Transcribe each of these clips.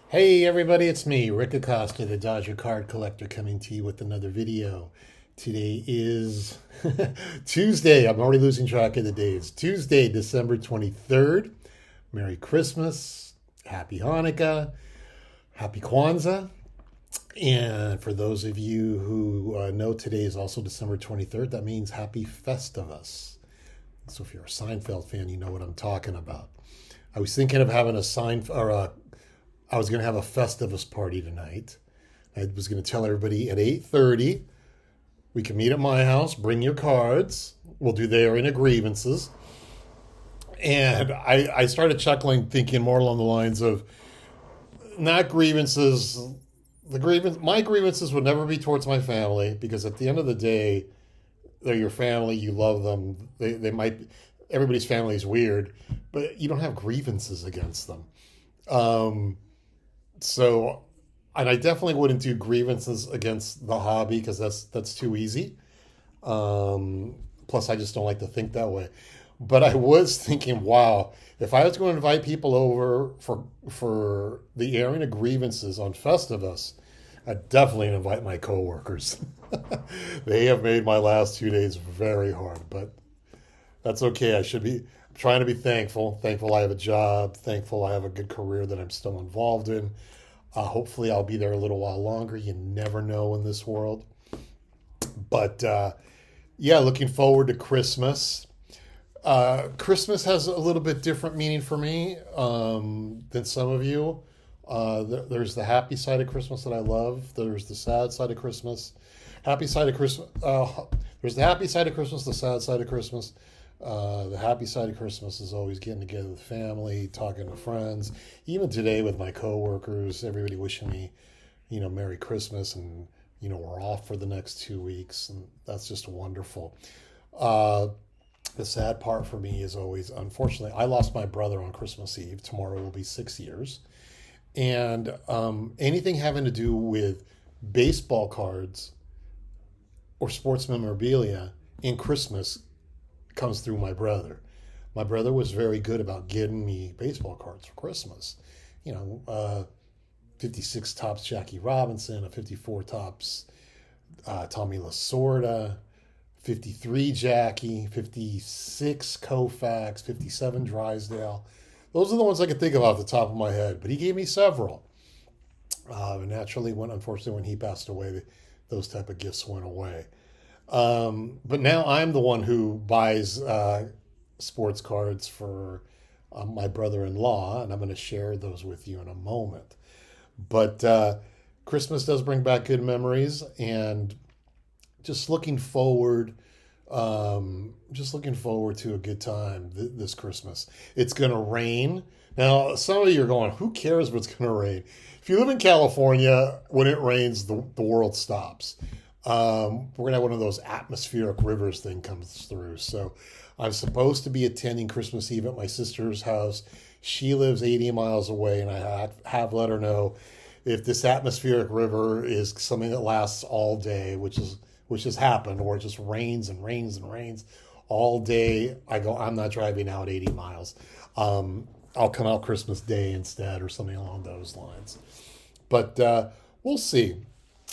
Hey everybody, it's me, Rick Acosta, the Dodger card collector, coming to you with another video. Today is Tuesday. I'm already losing track of the days. Tuesday, December 23rd. Merry Christmas, Happy Hanukkah, Happy Kwanzaa. And for those of you who know today is also December 23rd, that means Happy Festivus. So if you're a Seinfeld fan, you know what I'm talking about. I was thinking of having a I was going to have a Festivus party tonight. I was going to tell everybody at 8:30 we can meet at my house. Bring your cards. We'll do the arena grievances. And I started chuckling, thinking more along the lines of not grievances. My grievances would never be towards my family because at the end of the day, they're your family. You love them. They might. Everybody's family is weird, but you don't have grievances against them. Um, So, and I definitely wouldn't do grievances against the hobby because that's too easy. Plus, I just don't like to think that way. But I was thinking, wow, if I was going to invite people over for the airing of grievances on Festivus, I'd definitely invite my coworkers. They have made my last 2 days very hard, but that's okay. I should be I'm trying to be thankful. Thankful I have a job. Thankful I have a good career that I'm still involved in. Hopefully, I'll be there a little while longer. You never know in this world. But yeah, looking forward to Christmas. Christmas has a little bit different meaning for me than some of you. There's the happy side of Christmas that I love. There's the sad side of Christmas. Happy side of Christmas. There's the happy side of Christmas, the sad side of Christmas. The happy side of Christmas is always getting together with family, talking to friends. Even today with my coworkers, everybody wishing me, Merry Christmas, and we're off for the next 2 weeks, and that's just wonderful. Uh, the sad part for me is always, unfortunately, I lost my brother on Christmas Eve. Tomorrow will be 6 years, and anything having to do with baseball cards or sports memorabilia in Christmas comes through my brother. My brother was very good about getting me baseball cards for Christmas. You know, 56 tops Jackie Robinson, a 54 tops Tommy Lasorda, 53 Jackie, 56 Koufax, 57 Drysdale. Those are the ones I could think of off the top of my head, but he gave me several. Naturally, unfortunately, when he passed away, those type of gifts went away. But now I'm the one who buys sports cards for my brother-in-law, and I'm going to share those with you in a moment. But Christmas does bring back good memories, and just looking forward, just looking forward to a good time this Christmas. It's going to rain. Now, some of you are going, who cares if it's going to rain? If you live in California, when it rains, the world stops. We're gonna have one of those atmospheric rivers thing comes through. So I'm supposed to be attending Christmas Eve at my sister's house. She lives 80 miles away, and I have let her know if this atmospheric river is something that lasts all day, which has happened, or it just rains and rains and rains all day. I'm not driving out 80 miles. I'll come out Christmas Day instead, or something along those lines. But we'll see.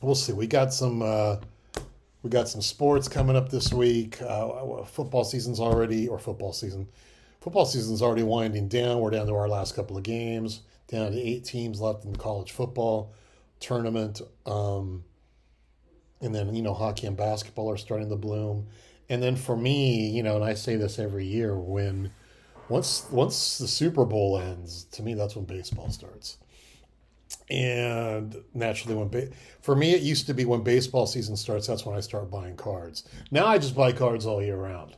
We'll see. We got some sports coming up this week. Football season's already, or football season. Football season's already winding down. We're down to our last couple of games. Down to 8 teams left in the college football tournament. And then hockey and basketball are starting to bloom. And then for me, and I say this every year, once the Super Bowl ends, to me that's when baseball starts. And naturally, for me, it used to be when baseball season starts, that's when I start buying cards. Now I just buy cards all year round.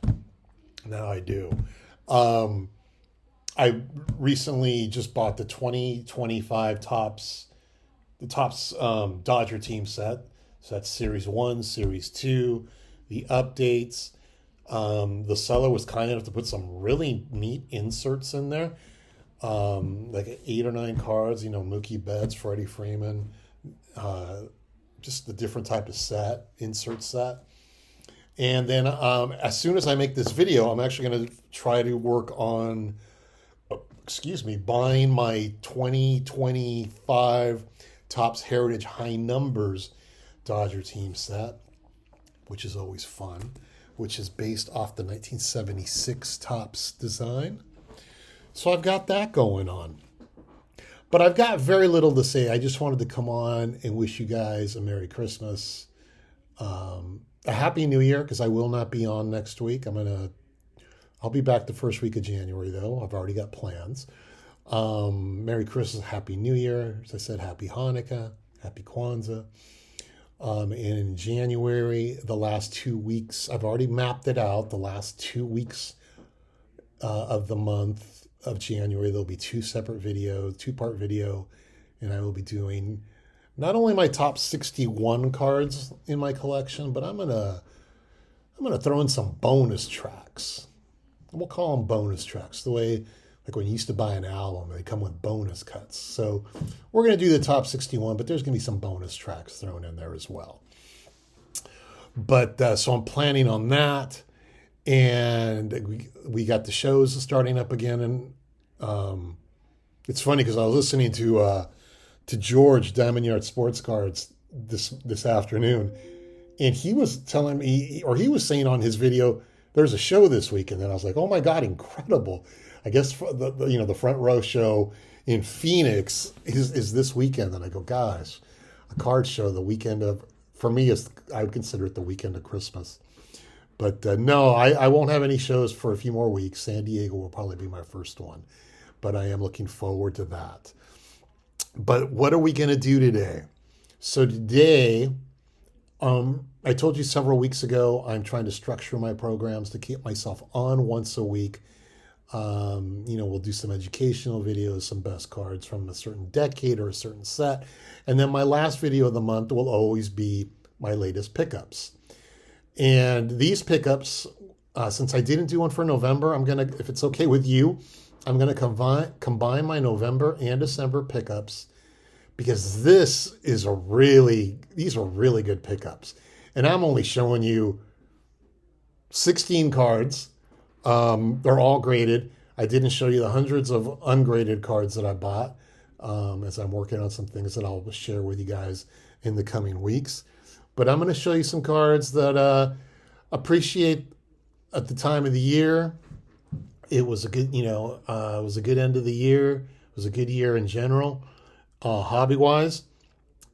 Now I do. Um, I recently just bought the 2025 the tops Dodger team set. So that's Series 1, Series 2, the updates. The seller was kind enough to put some really neat inserts in there, like 8 or 9 cards, Mookie Betts, Freddie Freeman, uh, just the different type of insert set. And then as soon as I make this video, I'm actually going to try to work on excuse me, buying my 2025 Topps Heritage High Numbers Dodger team set, which is always fun, which is based off the 1976 Topps design. So I've got that going on. But I've got very little to say. I just wanted to come on and wish you guys a Merry Christmas, a Happy New Year, because I will not be on next week. I'll be back the first week of January, though. I've already got plans. Merry Christmas, Happy New Year. As I said, Happy Hanukkah, Happy Kwanzaa. And in January, the last 2 weeks, I've already mapped it out. The last 2 weeks of the month of January, there'll be two separate videos, two-part video, and I will be doing not only my top 61 cards in my collection, but I'm gonna throw in some bonus tracks. And we'll call them bonus tracks, the way like when you used to buy an album, they come with bonus cuts. So we're gonna do the top 61, but there's gonna be some bonus tracks thrown in there as well. But so I'm planning on that. And we got the shows starting up again, and it's funny because I was listening to George Diamond Yard Sports Cards this afternoon, and he was telling me, or he was saying on his video, there's a show this weekend, and I was like, oh my god, incredible! I guess the front row show in Phoenix is this weekend, and I go, gosh, a card show the weekend of, for me, I would consider it the weekend of Christmas. But no, I won't have any shows for a few more weeks. San Diego will probably be my first one. But I am looking forward to that. But what are we going to do today? So today, I told you several weeks ago, I'm trying to structure my programs to keep myself on once a week. We'll do some educational videos, some best cards from a certain decade or a certain set. And then my last video of the month will always be my latest pickups. And these pickups, since I didn't do one for November, if it's okay with you, I'm gonna combine my November and December pickups, because these are really good pickups. And I'm only showing you 16 cards. They're all graded. I didn't show you the hundreds of ungraded cards that I bought, as I'm working on some things that I'll share with you guys in the coming weeks. But I'm going to show you some cards that appreciate at the time of the year. It was a good, it was a good end of the year. It was a good year in general, hobby-wise.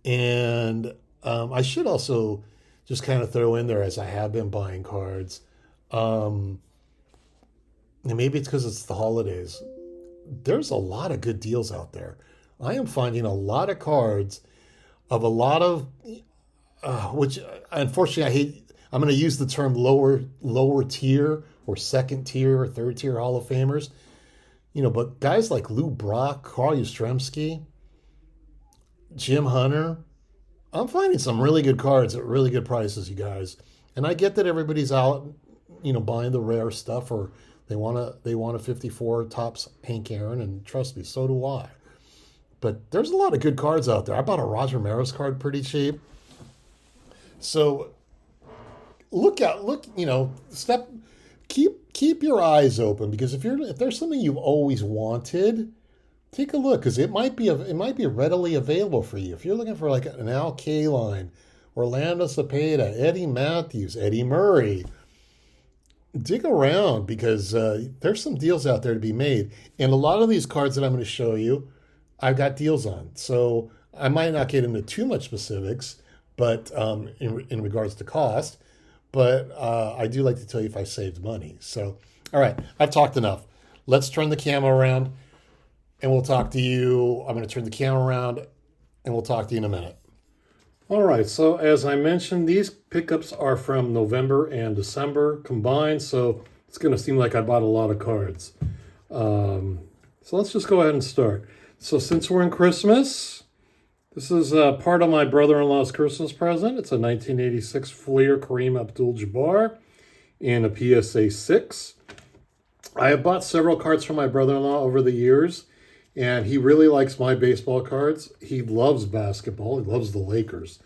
And I should also just kind of throw in there, as I have been buying cards, and maybe it's because it's the holidays, there's a lot of good deals out there. I am finding a lot of cards of a lot of... which unfortunately I hate. I'm going to use the term lower tier or second tier or third tier Hall of Famers. But guys like Lou Brock, Carl Yastrzemski, Jim Hunter, I'm finding some really good cards at really good prices, you guys. And I get that everybody's out, buying the rare stuff, or they want a 54 Topps Hank Aaron, and trust me, so do I. But there's a lot of good cards out there. I bought a Roger Maris card pretty cheap. So keep your eyes open, because if there's something you've always wanted, take a look, because it might be readily available for you. If you're looking for like an Al Kaline, Orlando Cepeda, Eddie Matthews, Eddie Murray, dig around, because there's some deals out there to be made. And a lot of these cards that I'm going to show you, I've got deals on. So I might not get into too much specifics, but in regards to cost, but I do like to tell you if I saved money. So, all right, I've talked enough. Let's turn the camera around, and we'll talk to you. I'm going to turn the camera around, and we'll talk to you in a minute. All right, so as I mentioned, these pickups are from November and December combined, so it's going to seem like I bought a lot of cards. So let's just go ahead and start. So since we're in Christmas... This is part of my brother-in-law's Christmas present. It's a 1986 Fleer Kareem Abdul-Jabbar in a PSA 6. I have bought several cards from my brother-in-law over the years, and he really likes my baseball cards. He loves basketball. He loves the Lakers.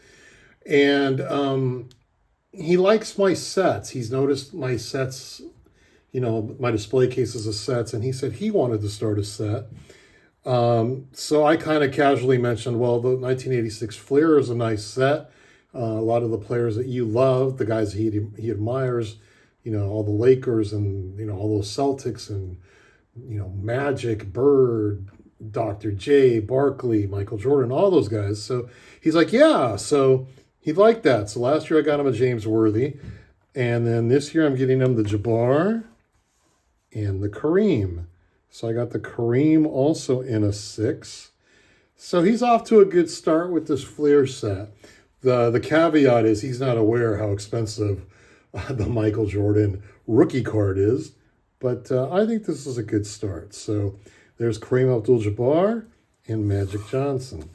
And he likes my sets. He's noticed my sets my display cases of sets, and he said he wanted to start a set. So I kind of casually mentioned, well, the 1986 Fleer is a nice set. A lot of the players that you love, the guys he admires, all the Lakers and, all those Celtics and, Magic, Bird, Dr. J, Barkley, Michael Jordan, all those guys. So he's like, yeah, so he liked that. So last year I got him a James Worthy. And then this year I'm getting him the Jabbar and the Kareem. So I got the Kareem also in a 6. So he's off to a good start with this Fleer set. The caveat is he's not aware how expensive the Michael Jordan rookie card is. But I think this is a good start. So there's Kareem Abdul-Jabbar and Magic Johnson.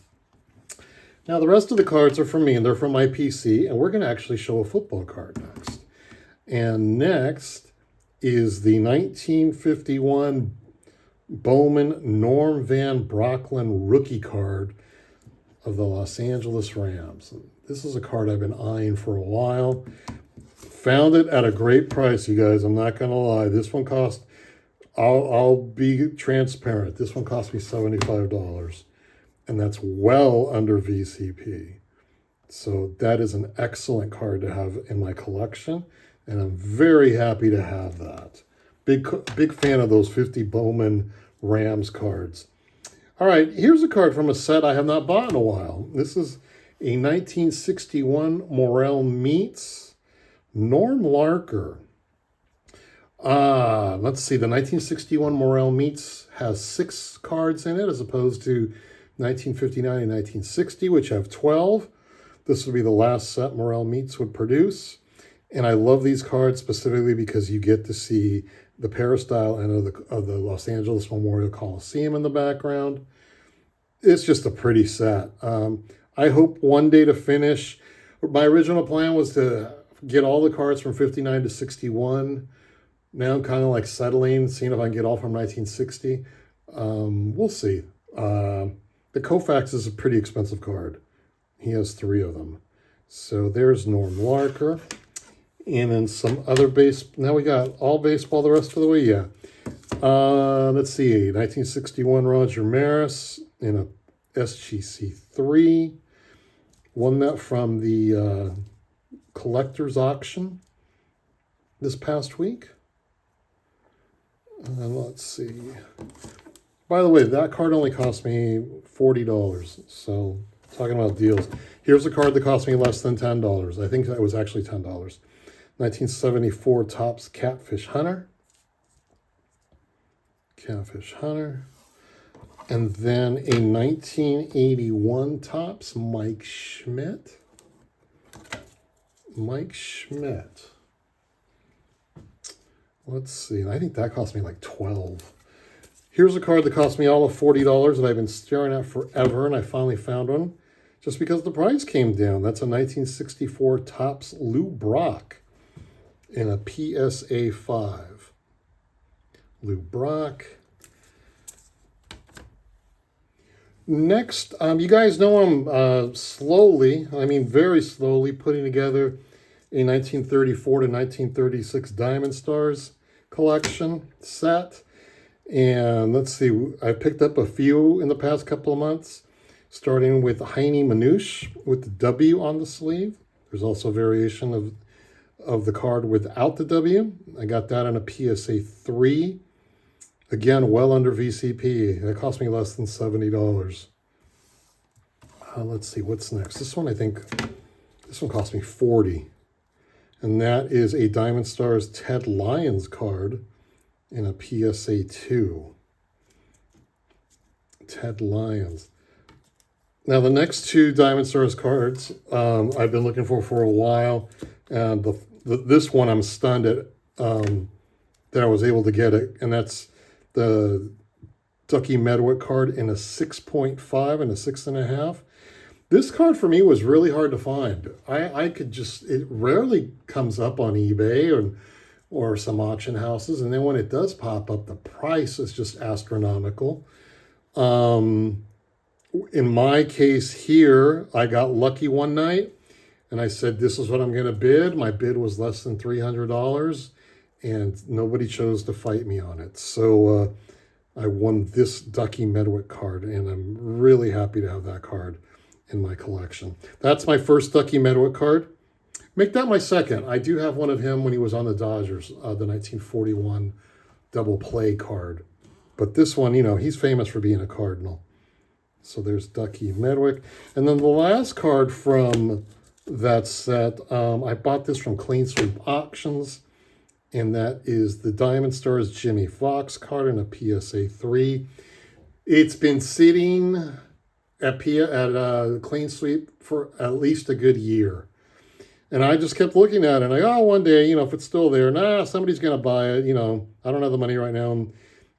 Now the rest of the cards are from me, and they're from my PC. And we're going to actually show a football card next. And next is the 1951 Bowman Norm Van Brocklin rookie card of the Los Angeles Rams. This is a card I've been eyeing for a while. Found it at a great price, you guys. I'm not going to lie. This one cost, I'll be transparent. This one cost me $75. And that's well under VCP. So that is an excellent card to have in my collection. And I'm very happy to have that. Big fan of those 50 Bowman Rams cards. All right, here's a card from a set I have not bought in a while. This is a 1961 Morrell Meets Norm Larker. Let's see, the 1961 Morrell Meets has 6 cards in it as opposed to 1959 and 1960, which have 12. This would be the last set Morrell Meets would produce. And I love these cards specifically because you get to see the peristyle end of the Los Angeles Memorial Coliseum in the background. It's just a pretty set. I hope one day to finish. My original plan was to get all the cards from 59 to 61. Now I'm kind of like settling, seeing if I can get all from 1960. We'll see. The Koufax is a pretty expensive card. He has 3 of them. So there's Norm Larker. And then some other base. Now we got all baseball the rest of the way. Yeah. Let's see. 1961 Roger Maris in a SGC3. Won that from the collector's auction this past week. Let's see. By the way, that card only cost me $40. So talking about deals. Here's a card that cost me less than $10. I think that was actually $10. 1974 Topps Catfish Hunter. Catfish Hunter. And then a 1981 Topps Mike Schmidt. Mike Schmidt. Let's see. I think that cost me like $12. Here's a card that cost me all of $40 that I've been staring at forever, and I finally found one just because the price came down. That's a 1964 Topps Lou Brock in a PSA 5. Lou Brock. Next, you guys know I'm slowly, I mean very slowly, putting together a 1934 to 1936 Diamond Stars collection set. And let's see, I picked up a few in the past couple of months, starting with Heine Manouche with the W on the sleeve. There's also a variation of the card without the W. I got that in a PSA 3. Again, well under VCP. That cost me less than $70. Let's see, what's next? This one cost me $40. And that is a Diamond Stars Ted Lyons card in a PSA 2. Ted Lyons. Now, the next 2 Diamond Stars cards I've been looking for a while. And this one I'm stunned at that I was able to get it. And that's the Ducky Medwick card in a 6.5 and a 6.5. This card for me was really hard to find. It rarely comes up on eBay or some auction houses. And then when it does pop up, the price is just astronomical. In my case here, I got lucky one night and I said, this is what I'm going to bid. My bid was less than $300. and nobody chose to fight me on it. So I won this Ducky Medwick card, and I'm really happy to have that card in my collection. That's my first Ducky Medwick card. Make that my second. I do have one of him when he was on the Dodgers, the 1941 double play card. But this one, he's famous for being a Cardinal. So there's Ducky Medwick. And then the last card from that set, I bought this from Clean Sweep Auctions. And that is the Diamond Stars Jimmy Fox card in a PSA 3. It's been sitting at Clean Sweep for at least a good year. And I just kept looking at it. And one day, if it's still there, somebody's going to buy it. I don't have the money right now. And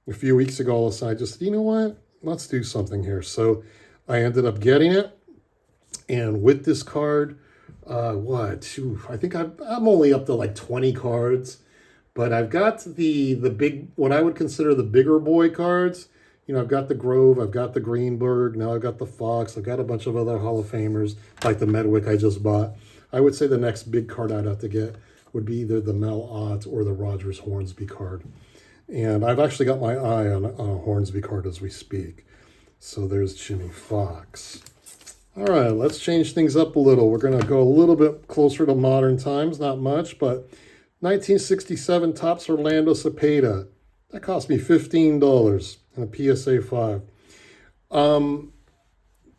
a few weeks ago, all of a sudden, I just said, you know what? Let's do something here. So I ended up getting it. And with this card, I think I'm only up to like 20 cards. But I've got the big, what I would consider the bigger boy cards. I've got the Grove, I've got the Greenberg, now I've got the Fox, I've got a bunch of other Hall of Famers, like the Medwick I just bought. I would say the next big card I'd have to get would be either the Mel Ott or the Rogers Hornsby card. And I've actually got my eye on a Hornsby card as we speak. So there's Jimmy Fox. All right, let's change things up a little. We're going to go a little bit closer to modern times, not much, but 1967 Topps Orlando Cepeda. That cost me $15 in a PSA 5.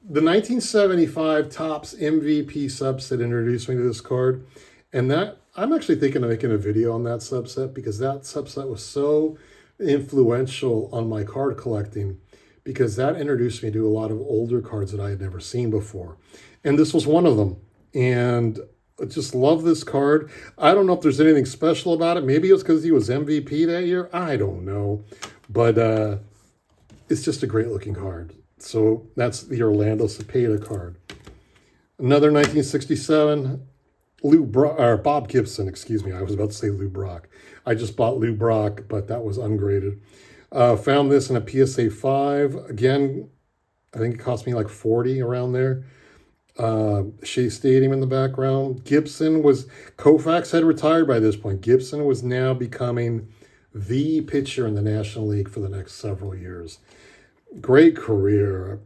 The 1975 Topps MVP subset introduced me to this card. And that I'm actually thinking of making a video on that subset because that subset was so influential on my card collecting because that introduced me to a lot of older cards that I had never seen before. And this was one of them. And I just love this card. I don't know if there's anything special about it. Maybe it was because he was MVP that year. I don't know. But it's just a great looking card. So that's the Orlando Cepeda card. Another 1967, Bob Gibson, excuse me. I was about to say Lou Brock. I just bought Lou Brock, but that was ungraded. Found this in a PSA 5. Again, I think it cost me like 40 around there. Shea Stadium in the background. Koufax had retired by this point. Gibson was now becoming the pitcher in the National League for the next several years. Great career.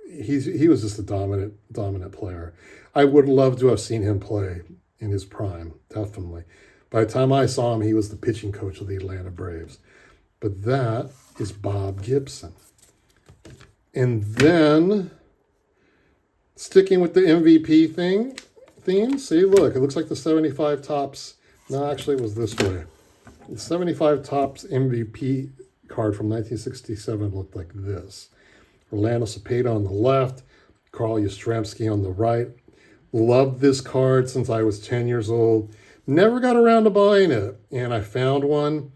He was just a dominant player. I would love to have seen him play in his prime, definitely. By the time I saw him, he was the pitching coach of the Atlanta Braves. But that is Bob Gibson. And then, sticking with the MVP theme, see, look, it looks like the 75 Topps. No, actually, it was this way. The 75 Topps MVP card from 1967 looked like this. Orlando Cepeda on the left, Carl Yastrzemski on the right. Loved this card since I was 10 years old. Never got around to buying it. And I found one.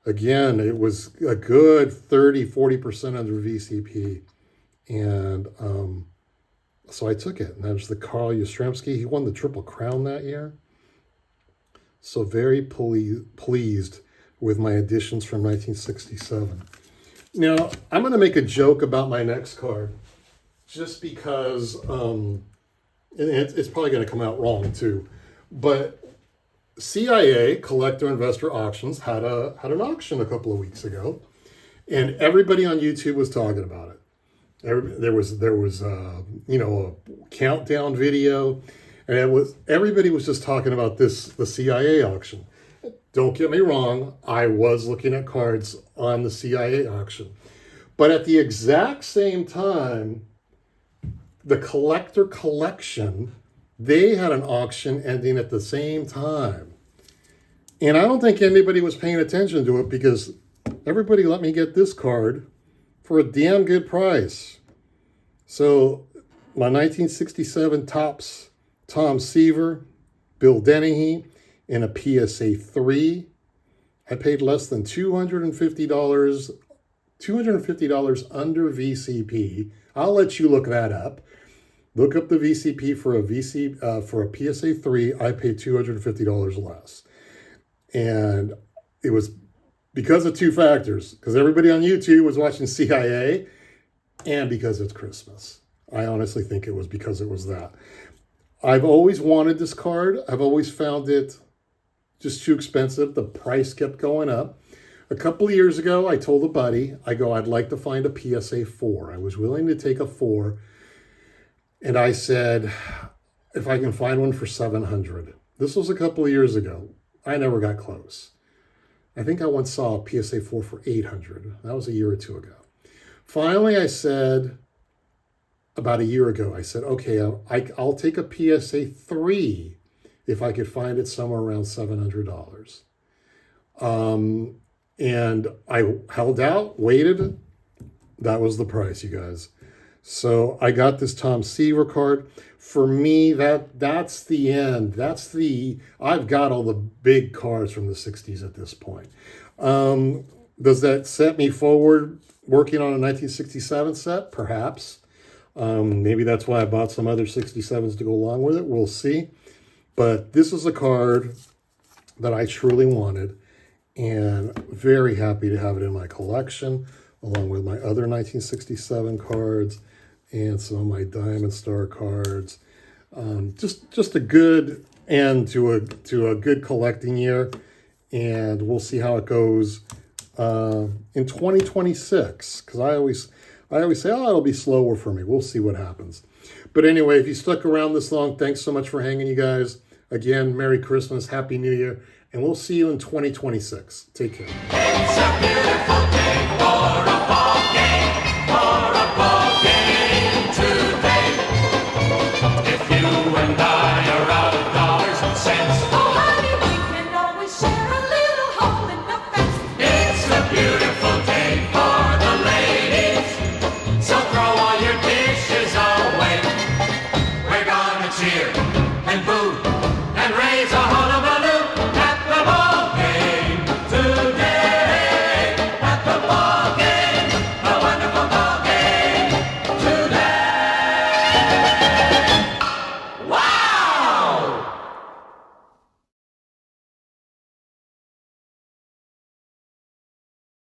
Again, it was a good 30-40% under VCP. And so I took it. And that was the Carl Yastrzemski. He won the Triple Crown that year. So very pleased with my additions from 1967. Now, I'm going to make a joke about my next card. Just because it's probably going to come out wrong too. But CIA, Collector Investor Auctions, had an auction a couple of weeks ago, and everybody on YouTube was talking about it. There was a countdown video, and everybody was just talking about the CIA auction. Don't get me wrong, I was looking at cards on the CIA auction, but at the exact same time, the Collector Collection, they had an auction ending at the same time. And I don't think anybody was paying attention to it because everybody let me get this card for a damn good price. So my 1967 Topps Tom Seaver, Bill Dennehy in a PSA 3. I paid less than $250 under VCP. I'll let you look that up. Look up the VCP for a PSA 3. I paid $250 less. And it was because of two factors. Because everybody on YouTube was watching CIA and because it's Christmas. I honestly think it was because it was that. I've always wanted this card. I've always found it just too expensive. The price kept going up. A couple of years ago, I told a buddy, I'd like to find a PSA 4. I was willing to take a 4. And I said, if I can find one for $700. This was a couple of years ago. I never got close. I think I once saw a PSA 4 for $800. That was a year or two ago. Finally, I said, about a year ago, I said, okay, I'll take a PSA 3 if I could find it somewhere around $700. And I held out, waited. That was the price, you guys. So I got this Tom Seaver card. For me, that's the end. I've got all the big cards from the 60s at this point. Does that set me forward working on a 1967 set? Perhaps. Maybe that's why I bought some other 67s to go along with it. We'll see. But this is a card that I truly wanted, and very happy to have it in my collection, along with my other 1967 cards and some of my Diamond Star cards. Just a good end to a good collecting year, and we'll see how it goes in 2026. Because I always say, oh, it'll be slower for me. We'll see what happens. But anyway, if you stuck around this long, thanks so much for hanging, you guys. Again, Merry Christmas, Happy New Year, and we'll see you in 2026. Take care. It's a beautiful day for